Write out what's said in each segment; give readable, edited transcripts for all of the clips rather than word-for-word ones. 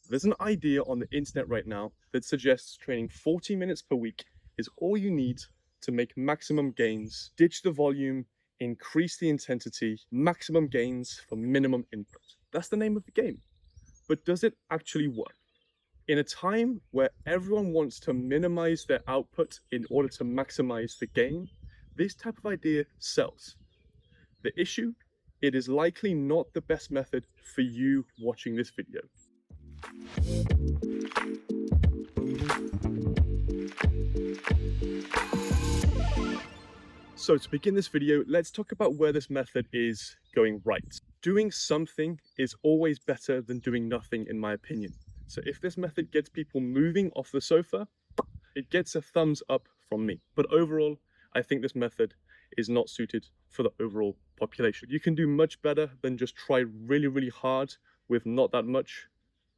There's an idea on the internet right now that suggests training 40 minutes per week is all you need to make maximum gains, ditch the volume, increase the intensity, maximum gains for minimum input. That's the name of the game. But does it actually work? In a time where everyone wants to minimize their output in order to maximize the gain, this type of idea sells. The issue, it is likely not the best method for you watching this video. So to begin this video, let's talk about where this method is going right. Doing something is always better than doing nothing, in my opinion. So if this method gets people moving off the sofa, it gets a thumbs up from me. But overall, I think this method is not suited for the overall population. You can do much better than just try really, really hard with not that much,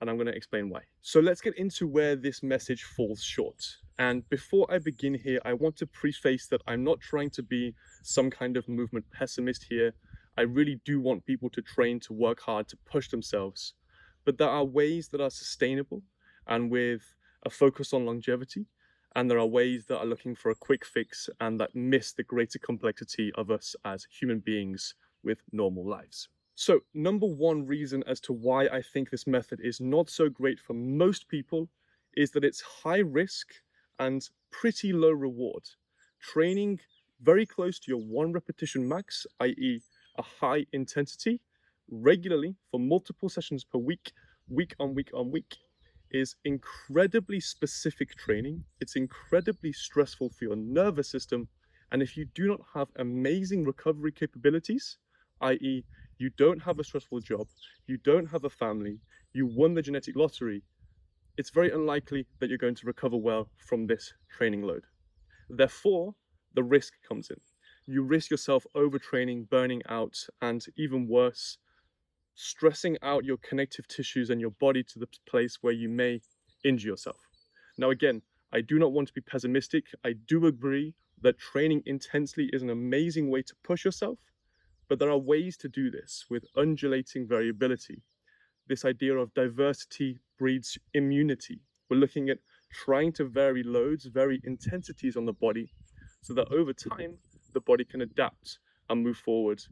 and I'm going to explain why. So let's get into where this message falls short. And before I begin here, I want to preface that I'm not trying to be some kind of movement pessimist here. I really do want people to train, to work hard, to push themselves. But there are ways that are sustainable and with a focus on longevity. And there are ways that are looking for a quick fix and that miss the greater complexity of us as human beings with normal lives. So, number one reason as to why I think this method is not so great for most people is that it's high risk and pretty low reward. Training very close to your 1 repetition max, i.e. a high intensity, regularly for multiple sessions per week, week on week on week, is incredibly specific training. It's incredibly stressful for your nervous system. And if you do not have amazing recovery capabilities, i.e. you don't have a stressful job, you don't have a family, you won the genetic lottery, it's very unlikely that you're going to recover well from this training load. Therefore, the risk comes in. You risk yourself overtraining, burning out, and even worse, stressing out your connective tissues and your body to the place where you may injure yourself. Now, again, I do not want to be pessimistic. I do agree that training intensely is an amazing way to push yourself, but there are ways to do this with undulating variability. This idea of diversity breeds immunity. We're looking at trying to vary loads, vary intensities on the body, so that over time, the body can adapt and move forward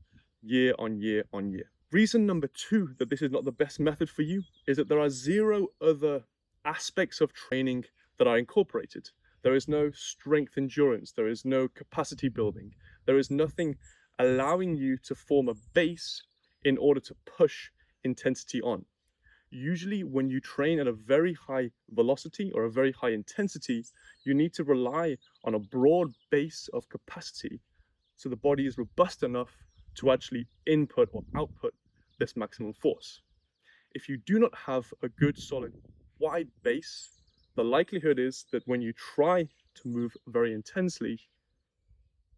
year on year on year. Reason number two that this is not the best method for you is that there are zero other aspects of training that are incorporated. There is no strength endurance, there is no capacity building, there is nothing allowing you to form a base in order to push intensity on. Usually when you train at a very high velocity or a very high intensity, you need to rely on a broad base of capacity so the body is robust enough to actually input or output this maximum force. If you do not have a good, solid, wide base, the likelihood is that when you try to move very intensely,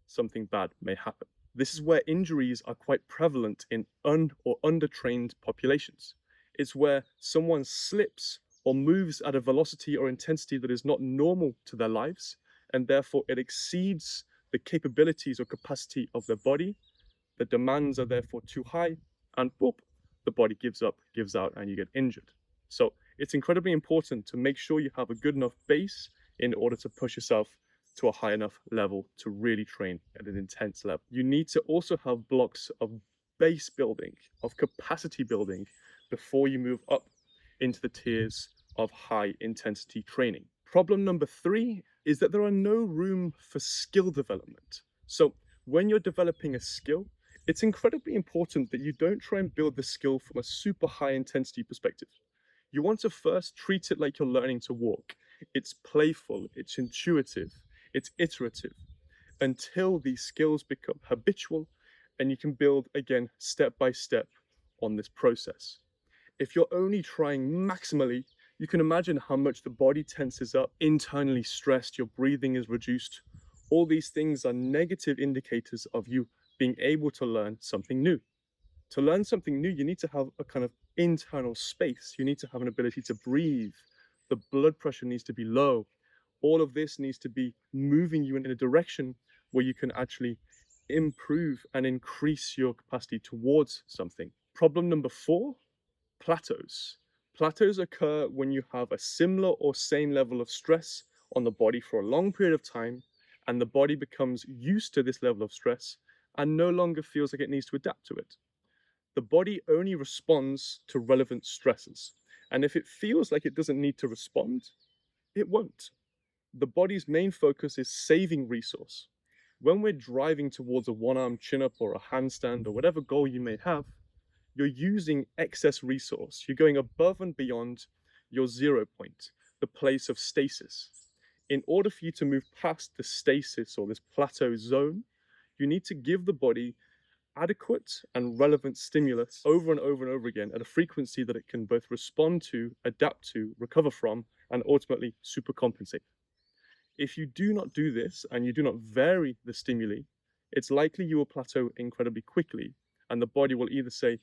something bad may happen. This is where injuries are quite prevalent in or undertrained populations. It's where someone slips or moves at a velocity or intensity that is not normal to their lives, and therefore it exceeds the capabilities or capacity of their body. The demands are therefore too high, and boop, the body gives up, gives out, and you get injured. So it's incredibly important to make sure you have a good enough base in order to push yourself to a high enough level to really train at an intense level. You need to also have blocks of base building, of capacity building, before you move up into the tiers of high intensity training. Problem number three is that there are no room for skill development. So when you're developing a skill, it's incredibly important that you don't try and build the skill from a super high intensity perspective. You want to first treat it like you're learning to walk. It's playful, it's intuitive, it's iterative, until these skills become habitual and you can build again step by step on this process. If you're only trying maximally, you can imagine how much the body tenses up, internally stressed, your breathing is reduced. All these things are negative indicators of you being able to learn something new. To learn something new, you need to have a kind of internal space. You need to have an ability to breathe. The blood pressure needs to be low. All of this needs to be moving you in a direction where you can actually improve and increase your capacity towards something. Problem number four, plateaus. Plateaus occur when you have a similar or same level of stress on the body for a long period of time, and the body becomes used to this level of stress and no longer feels like it needs to adapt to it. The body only responds to relevant stresses, and if it feels like it doesn't need to respond, it won't. The body's main focus is saving resource. When we're driving towards a one-arm chin-up or a handstand or whatever goal you may have, you're using excess resource. You're going above and beyond your 0 point, the place of stasis. In order for you to move past the stasis or this plateau zone, you need to give the body adequate and relevant stimulus over and over and over again at a frequency that it can both respond to, adapt to, recover from, and ultimately supercompensate. If you do not do this and you do not vary the stimuli, it's likely you will plateau incredibly quickly, and the body will either say,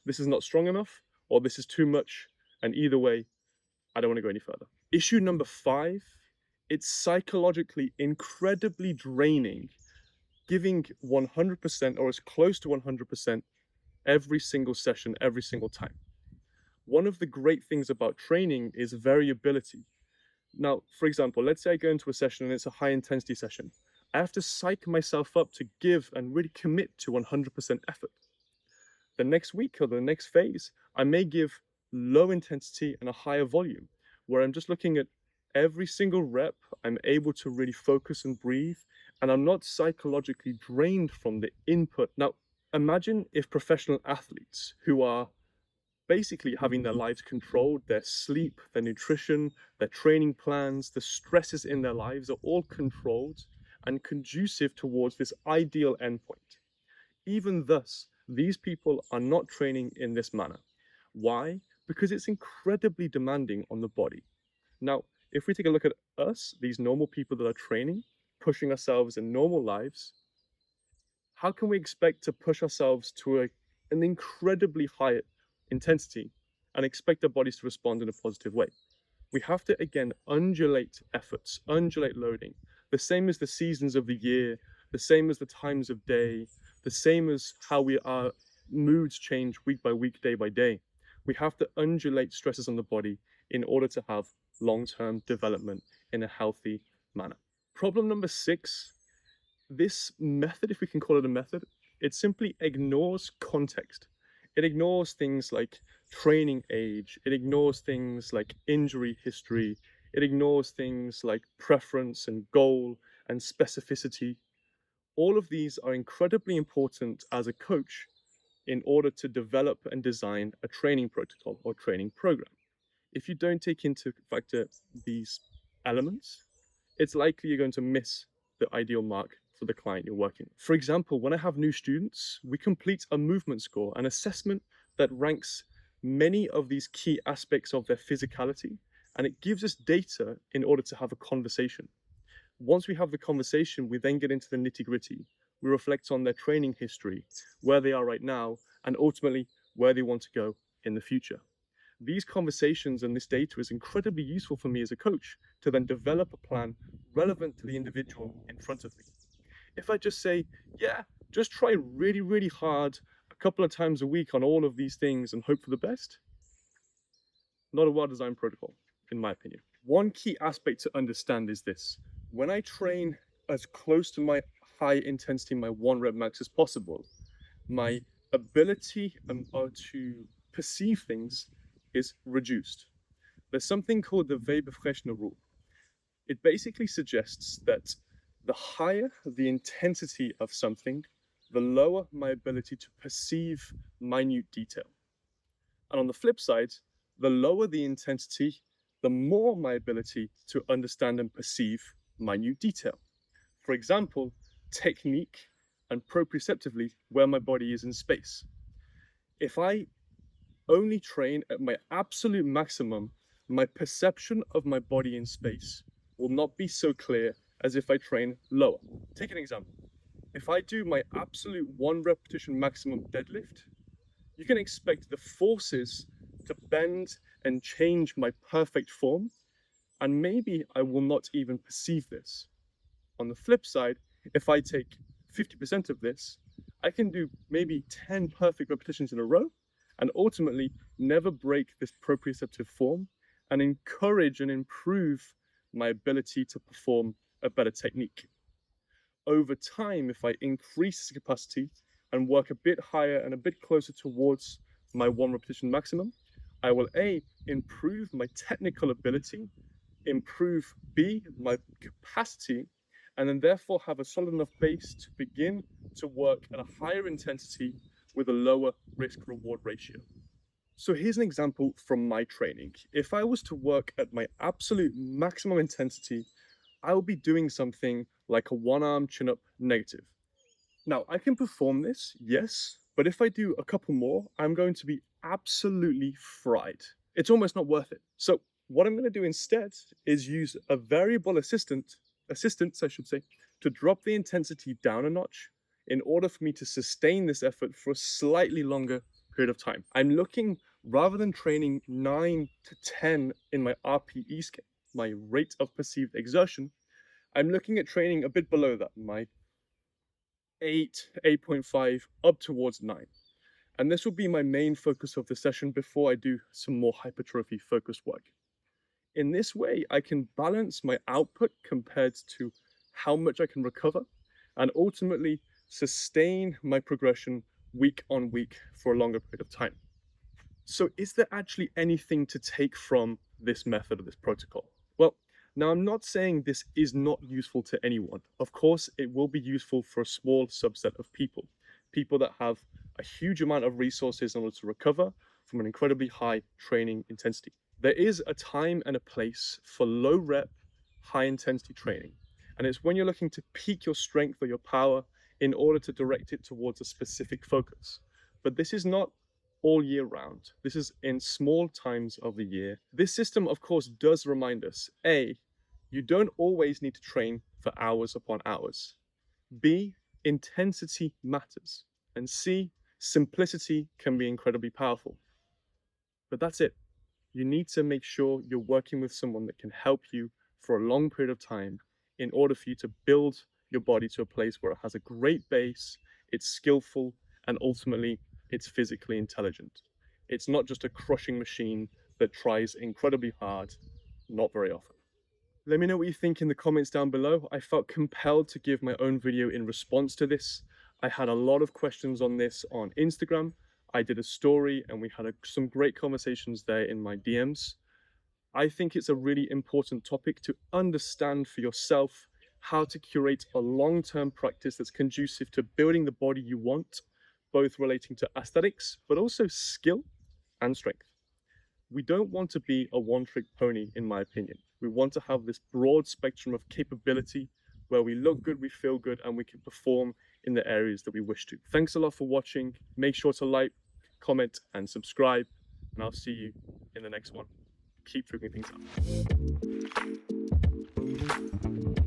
this is not strong enough, or this is too much, and either way, I don't want to go any further. Issue number 5, it's psychologically incredibly draining, giving 100% or as close to 100% every single session, every single time. One of the great things about training is variability. Now, for example, let's say I go into a session and it's a high intensity session. I have to psych myself up to give and really commit to 100% effort. The next week or the next phase, I may give low intensity and a higher volume, where I'm just looking at every single rep. I'm able to really focus and breathe, and I'm not psychologically drained from the input. Now, imagine if professional athletes who are basically having their lives controlled, their sleep, their nutrition, their training plans, the stresses in their lives are all controlled and conducive towards this ideal endpoint. Even thus, these people are not training in this manner. Why? Because it's incredibly demanding on the body. Now, if we take a look at us, these normal people that are training, pushing ourselves in normal lives, how can we expect to push ourselves to an incredibly high intensity and expect our bodies to respond in a positive way? We have to, again, undulate efforts, undulate loading, the same as the seasons of the year, the same as the times of day, the same as how our moods change week by week, day by day. We have to undulate stresses on the body in order to have long-term development in a healthy manner. Problem number 6, this method, if we can call it a method, it simply ignores context. It ignores things like training age. It ignores things like injury history. It ignores things like preference and goal and specificity. All of these are incredibly important as a coach in order to develop and design a training protocol or training program. If you don't take into factor these elements, it's likely you're going to miss the ideal mark for the client you're working with. For example, when I have new students, we complete a movement score, an assessment that ranks many of these key aspects of their physicality, and it gives us data in order to have a conversation. Once we have the conversation, we then get into the nitty-gritty. We reflect on their training history, where they are right now, and ultimately where they want to go in the future. These conversations and this data is incredibly useful for me as a coach to then develop a plan relevant to the individual in front of me. If I just say, yeah, just try really, really hard a couple of times a week on all of these things and hope for the best, not a well-designed protocol, in my opinion. One key aspect to understand is this. When I train as close to my high intensity, my 1 rep max as possible, my ability to perceive things is reduced. There's something called the Weber-Fechner rule. It basically suggests that the higher the intensity of something, the lower my ability to perceive minute detail. And on the flip side, the lower the intensity, the more my ability to understand and perceive minute detail. For example, technique and proprioceptively where my body is in space. If I only train at my absolute maximum, my perception of my body in space will not be so clear as if I train lower. Take an example. If I do my absolute 1 repetition maximum deadlift, you can expect the forces to bend and change my perfect form, and maybe I will not even perceive this. On the flip side, if I take 50% of this, I can do maybe 10 perfect repetitions in a row, and ultimately never break this proprioceptive form, and encourage and improve my ability to perform a better technique. Over time, if I increase this capacity and work a bit higher and a bit closer towards my 1 repetition maximum, I will A, improve my technical ability, improve B, my capacity, and then therefore have a solid enough base to begin to work at a higher intensity with a lower risk-reward ratio. So here's an example from my training. If I was to work at my absolute maximum intensity, I will be doing something like a 1-arm chin-up negative. Now, I can perform this, yes, but if I do a couple more, I'm going to be absolutely fried. It's almost not worth it. So what I'm going to do instead is use a variable assistance, I should say, to drop the intensity down a notch in order for me to sustain this effort for a slightly longer period of time. I'm looking, rather than training 9 to 10 in my RPE scale, my rate of perceived exertion, I'm looking at training a bit below that, my 8, 8.5, up towards 9. And this will be my main focus of the session before I do some more hypertrophy focused work. In this way, I can balance my output compared to how much I can recover, and ultimately sustain my progression week on week for a longer period of time. So is there actually anything to take from this method or this protocol? Well, now I'm not saying this is not useful to anyone. Of course, it will be useful for a small subset of people that have a huge amount of resources in order to recover from an incredibly high training intensity. There is a time and a place for low rep, high intensity training. And it's when you're looking to peak your strength or your power in order to direct it towards a specific focus. But this is not all year round. This is in small times of the year. This system, of course, does remind us, A, you don't always need to train for hours upon hours. B, intensity matters. And C, simplicity can be incredibly powerful. But that's it. You need to make sure you're working with someone that can help you for a long period of time in order for you to build your body to a place where it has a great base, it's skillful, and ultimately it's physically intelligent. It's not just a crushing machine that tries incredibly hard, not very often. Let me know what you think in the comments down below. I felt compelled to give my own video in response to this. I had a lot of questions on this on Instagram. I did a story and we had some great conversations there in my DMs. I think it's a really important topic to understand for yourself how to curate a long-term practice that's conducive to building the body you want, both relating to aesthetics, but also skill and strength. We don't want to be a one-trick pony, in my opinion. We want to have this broad spectrum of capability where we look good, we feel good, and we can perform in the areas that we wish to. Thanks a lot for watching. Make sure to like, comment, and subscribe, and I'll see you in the next one. Keep figuring things out.